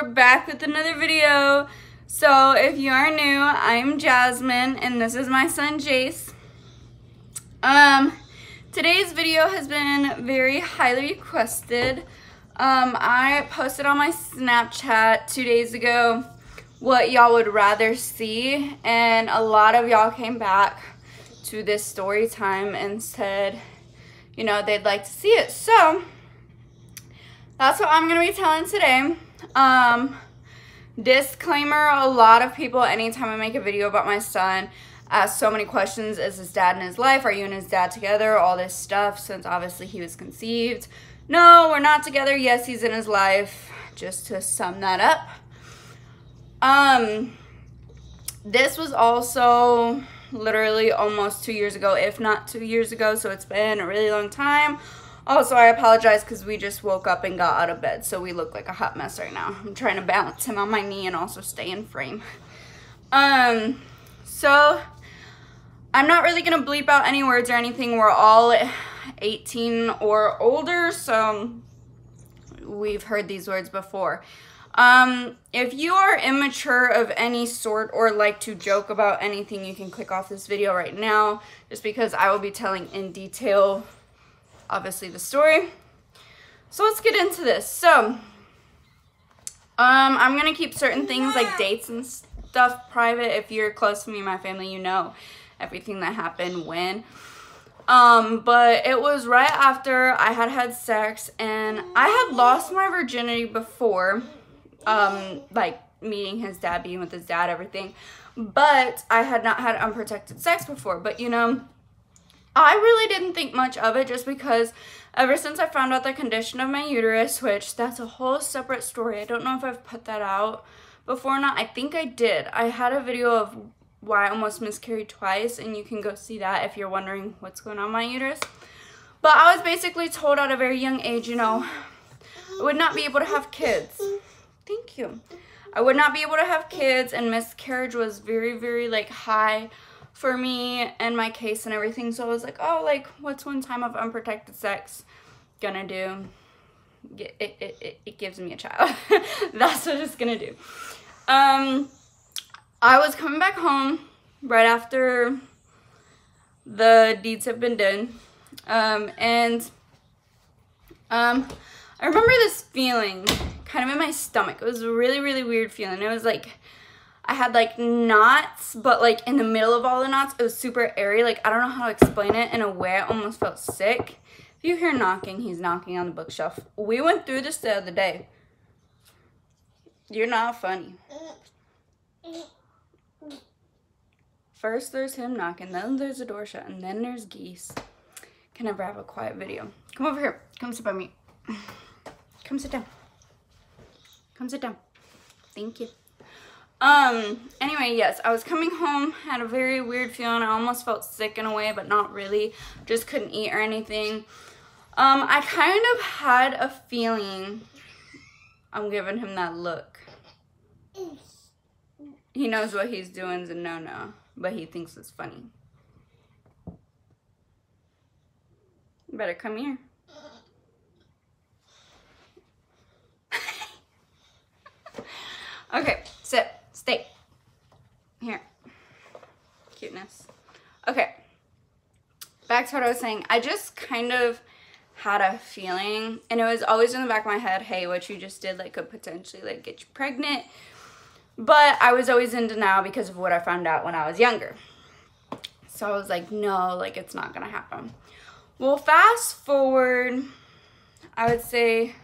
we're back with another video. So if you are new, I'm Jasmine and this is my son Jace. Today's video has been very highly requested. I posted on my Snapchat 2 days ago what y'all would rather see, and a lot of y'all came back to this story time and said, you know, they'd like to see it. So that's what I'm gonna be telling today. Disclaimer, a lot of people, anytime I make a video about my son, ask so many questions. Is his dad in his life? Are you and his dad together? All this stuff, since obviously he was conceived. No, we're not together. Yes, he's in his life. Just to sum that up. This was also literally almost 2 years ago, if not 2 years ago, so it's been a really long time. Also, I apologize because we just woke up and got out of bed, so we look like a hot mess right now. I'm trying to balance him on my knee and also stay in frame. So I'm not really gonna bleep out any words or anything. We're all 18 or older, so we've heard these words before. If you are immature of any sort or like to joke about anything, you can click off this video right now, just because I will be telling in detail, obviously, the story. So let's get into this. So, I'm gonna keep certain things like dates and stuff private. If you're close to me and my family, you know everything that happened when. But it was right after I had had sex, and I had lost my virginity before. Like meeting his dad, being with his dad, everything, but I had not had unprotected sex before. But you know, I really didn't think much of it, just because ever since I found out the condition of my uterus, which that's a whole separate story. I don't know if I've put that out before or not. I think I did. I had a video of why I almost miscarried twice, and you can go see that if you're wondering what's going on with my uterus. But I was basically told at a very young age, you know, I would not be able to have kids. Thank you. I would not be able to have kids, and miscarriage was very, very, like, high for me and my case and everything. So I was like, oh, like, what's one time of unprotected sex gonna do? It gives me a child. That's what it's gonna do. I was coming back home right after the deeds have been done. I remember this feeling kind of in my stomach. It was a really, really weird feeling. It was like I had like knots, but like in the middle of all the knots, it was super airy. Like, I don't know how to explain it. In a way, I almost felt sick. If you hear knocking, he's knocking on the bookshelf. We went through this the other day. You're not funny. First there's him knocking, then there's a door shut, and then there's geese. Can never have a quiet video. Come over here. Come sit by me. Come sit down. Come sit down. Thank you. Anyway, yes, I was coming home, had a very weird feeling. I almost felt sick in a way, but not really. Just couldn't eat or anything. I kind of had a feeling. I'm giving him that look. He knows what he's doing is a no-no, but he thinks it's funny. You better come here. Okay, sit, stay. Here. Cuteness. Okay. Back to what I was saying. I just kind of had a feeling, and it was always in the back of my head, hey, what you just did, like, could potentially, like, get you pregnant. But I was always in denial because of what I found out when I was younger. So I was like, no, like, it's not gonna happen. Well, fast forward, I would say,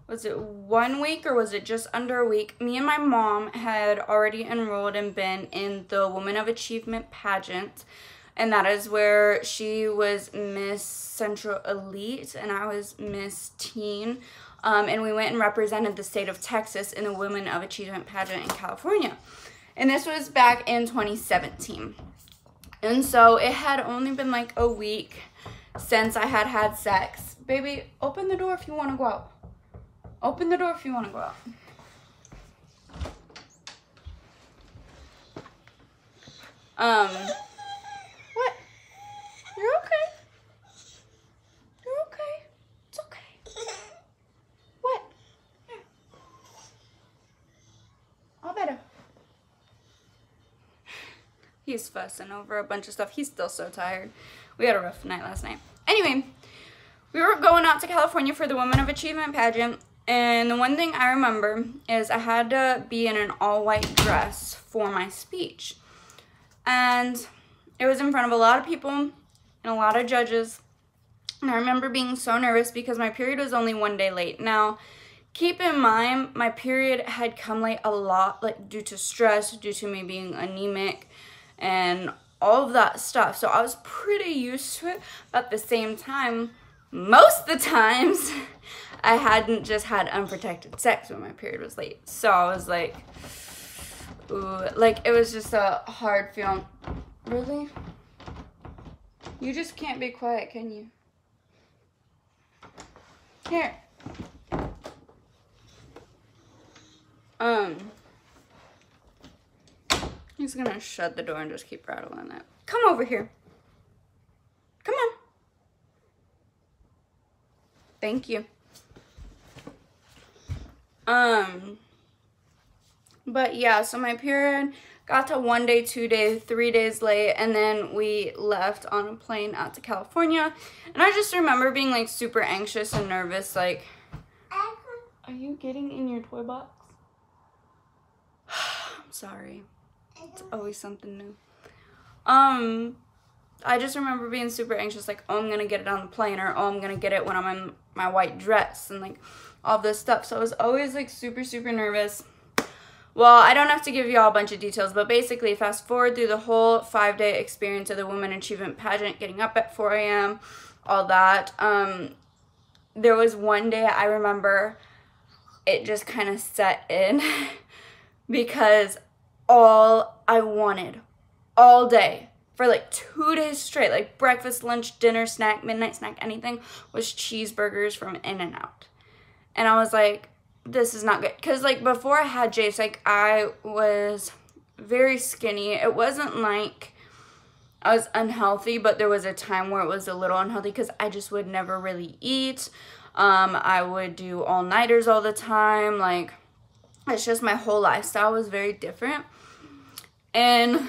was it 1 week or was it just under a week? Me and my mom had already enrolled and been in the Woman of Achievement pageant. And that is where she was Miss Central Elite and I was Miss Teen. And we went and represented the state of Texas in the Women of Achievement pageant in California. And this was back in 2017. And so it had only been like a week since I had had sex. Baby, open the door if you want to go out. Open the door if you want to go out. What? You're okay. You're okay. It's okay. What? Here. He's fussing over a bunch of stuff. He's still so tired. We had a rough night last night. Anyway, we were going out to California for the Women of Achievement pageant. And the one thing I remember is I had to be in an all-white dress for my speech. And it was in front of a lot of people and a lot of judges. And I remember being so nervous because my period was only 1 day late. Now, keep in mind, my period had come late a lot, like due to stress, due to me being anemic, and all of that stuff. So I was pretty used to it. But at the same time, most of the times, I hadn't just had unprotected sex when my period was late. So I was like, ooh, like it was just a hard feeling. Really? You just can't be quiet, can you? Here. He's gonna shut the door and just keep rattling it. Come over here. Come on. Thank you. But yeah, so my period got to 1 day, 2 days, 3 days late, and then we left on a plane out to California. And I just remember being like super anxious and nervous, like, are you getting in your toy box? I'm sorry. It's always something new. I just remember being super anxious, like, oh, I'm gonna get it on the plane, or oh, I'm gonna get it when I'm in my white dress, and like all this stuff. So I was always like super, super nervous. Well, I don't have to give you all a bunch of details, but basically fast forward through the whole 5-day experience of the Women Achievement pageant, getting up at 4 a.m., all that. There was one day I remember it just kind of set in because all I wanted all day for like 2 days straight, like breakfast, lunch, dinner, snack, midnight snack, anything, was cheeseburgers from In-N-Out. And I was like, this is not good. Because like before I had Jace, like I was very skinny. It wasn't like I was unhealthy, but there was a time where it was a little unhealthy because I just would never really eat. I would do all-nighters all the time. Like, it's just my whole lifestyle was very different. And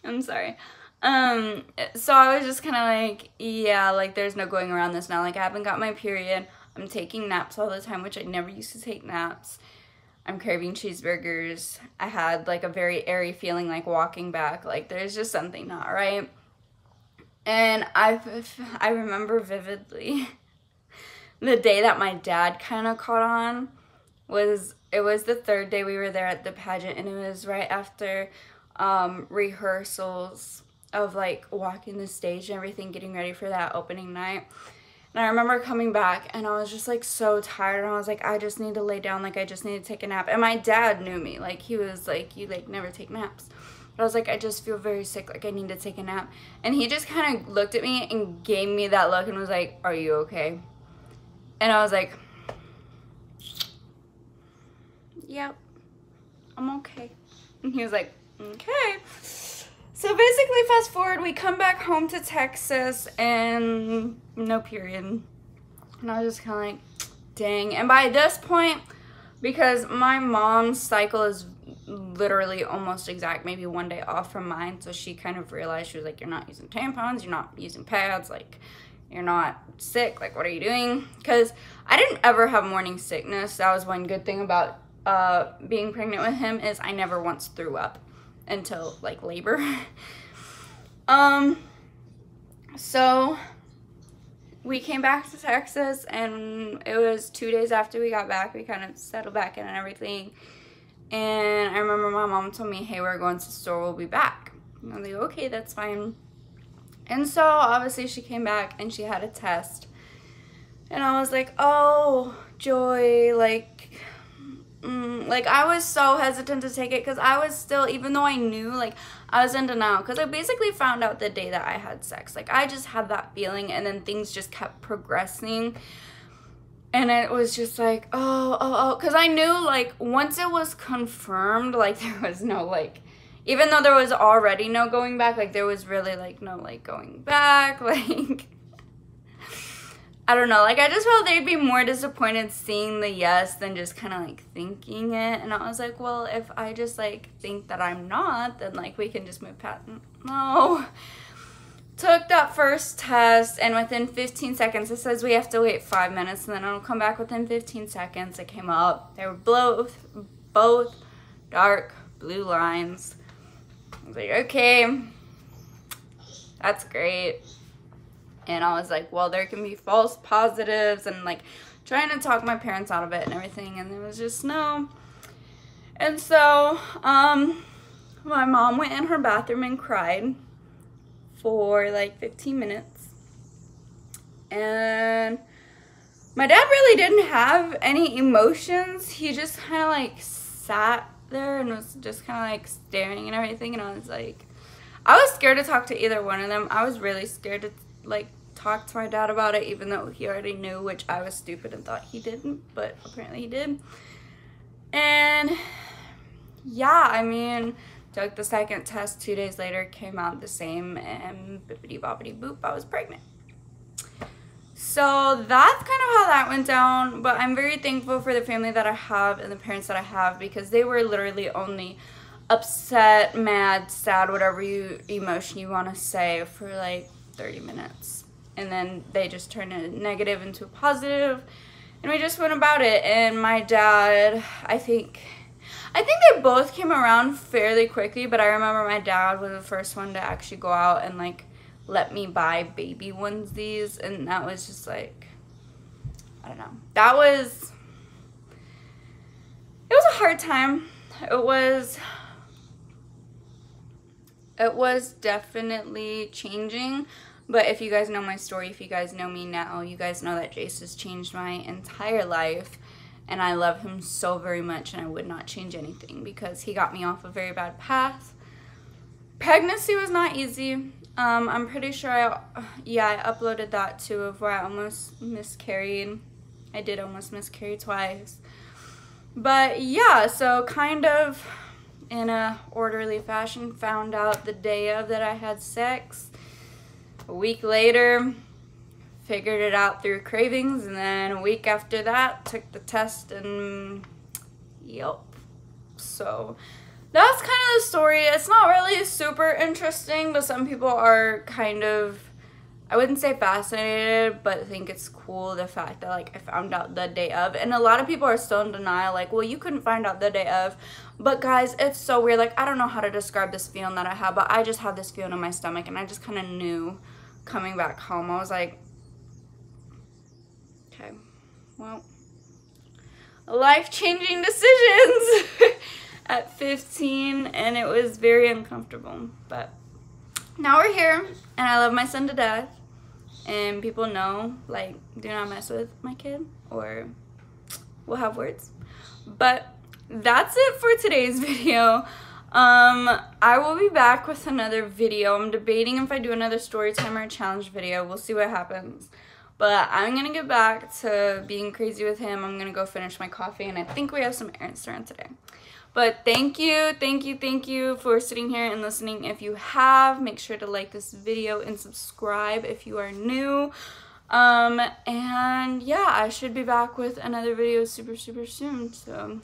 I'm sorry. So I was just kind of like, yeah, like there's no going around this now. Like I haven't got my period. I'm taking naps all the time, which I never used to take naps. I'm craving cheeseburgers. I had like a very airy feeling like walking back. Like there's just something not right. And I remember vividly the day that my dad kind of caught on was, it was the 3rd day we were there at the pageant, and it was right after rehearsals of like walking the stage and everything, getting ready for that opening night. And I remember coming back and I was just like so tired, and I was like, I just need to lay down, like I just need to take a nap. And my dad knew me, like he was like, you like never take naps. But I was like, I just feel very sick, like I need to take a nap. And he just kind of looked at me and gave me that look and was like, are you okay? And I was like, yep, I'm okay. And he was like, okay. So basically, fast forward, we come back home to Texas and no period. And I was just kind of like, dang. And by this point, because my mom's cycle is literally almost exact, maybe 1 day off from mine, so she kind of realized, she was like, you're not using tampons, you're not using pads, like you're not sick, like what are you doing? Because I didn't ever have morning sickness. That was one good thing about being pregnant with him, is I never once threw up until like labor. So we came back to Texas, and it was 2 days after we got back, we kind of settled back in and everything. And I remember my mom told me, hey, we're going to the store, we'll be back. And I was like, okay, that's fine. And so obviously she came back and she had a test. And I was like, oh, joy, like I was so hesitant to take it because I was still, even though I knew, like I was in denial, because I basically found out the day that I had sex. Like I just had that feeling, and then things just kept progressing. And it was just like, oh, because I knew, like, once it was confirmed, like, there was no, like, even though there was already no going back, like, there was really, like, no, like, going back, like, I don't know, like I just felt they'd be more disappointed seeing the yes than just kind of like thinking it. And I was like, well, if I just like think that I'm not, then like we can just move past. No. Took that first test, and within 15 seconds, it says we have to wait 5 minutes, and then it'll come back within 15 seconds. It came up. They were both dark blue lines. I was like, okay, that's great. And I was like, well, there can be false positives, and like trying to talk my parents out of it and everything, and it was just no. And so, my mom went in her bathroom and cried for like 15 minutes. And my dad really didn't have any emotions. He just kind of like sat there and was just kind of like staring and everything. And I was like, I was scared to talk to either one of them. I was really scared to like talk to my dad about it, even though he already knew, which I was stupid and thought he didn't, but apparently he did. And yeah, I mean, took the second test 2 days later, came out the same, and bippity boppity boop, I was pregnant. So that's kind of how that went down, but I'm very thankful for the family that I have and the parents that I have, because they were literally only upset, mad, sad, whatever emotion you want to say, for like 30 minutes. And then they just turned a negative into a positive, and we just went about it. And my dad, I think they both came around fairly quickly, but I remember my dad was the first one to actually go out and like let me buy baby onesies, and that was just like, I don't know. It was a hard time. It was definitely changing, but if you guys know my story, if you guys know me now, you guys know that Jace has changed my entire life. And I love him so very much, and I would not change anything because he got me off a very bad path. Pregnancy was not easy. I'm pretty sure I uploaded that too, of where I almost miscarried. I did almost miscarry twice. But yeah, so kind of in a orderly fashion, found out the day of that I had sex. A week later, figured it out through cravings, and then a week after that took the test, and yep. So that's kind of the story. It's not really super interesting, but some people are kind of, I wouldn't say fascinated, but think it's cool, the fact that like I found out the day of. And a lot of people are still in denial, like, well, you couldn't find out the day of. But guys, it's so weird. Like, I don't know how to describe this feeling that I have, but I just had this feeling in my stomach, and I just kind of knew coming back home. I was like, okay, well, life-changing decisions at 15, and it was very uncomfortable. But now we're here, and I love my son to death, and people know, like, do not mess with my kid, or we'll have words. But that's it for today's video. I will be back with another video. I'm debating if I do another story time or a challenge video. We'll see what happens. But I'm going to get back to being crazy with him. I'm going to go finish my coffee, and I think we have some errands to run today. But thank you for sitting here and listening. If you have, make sure to like this video and subscribe if you are new. And yeah, I should be back with another video super soon. So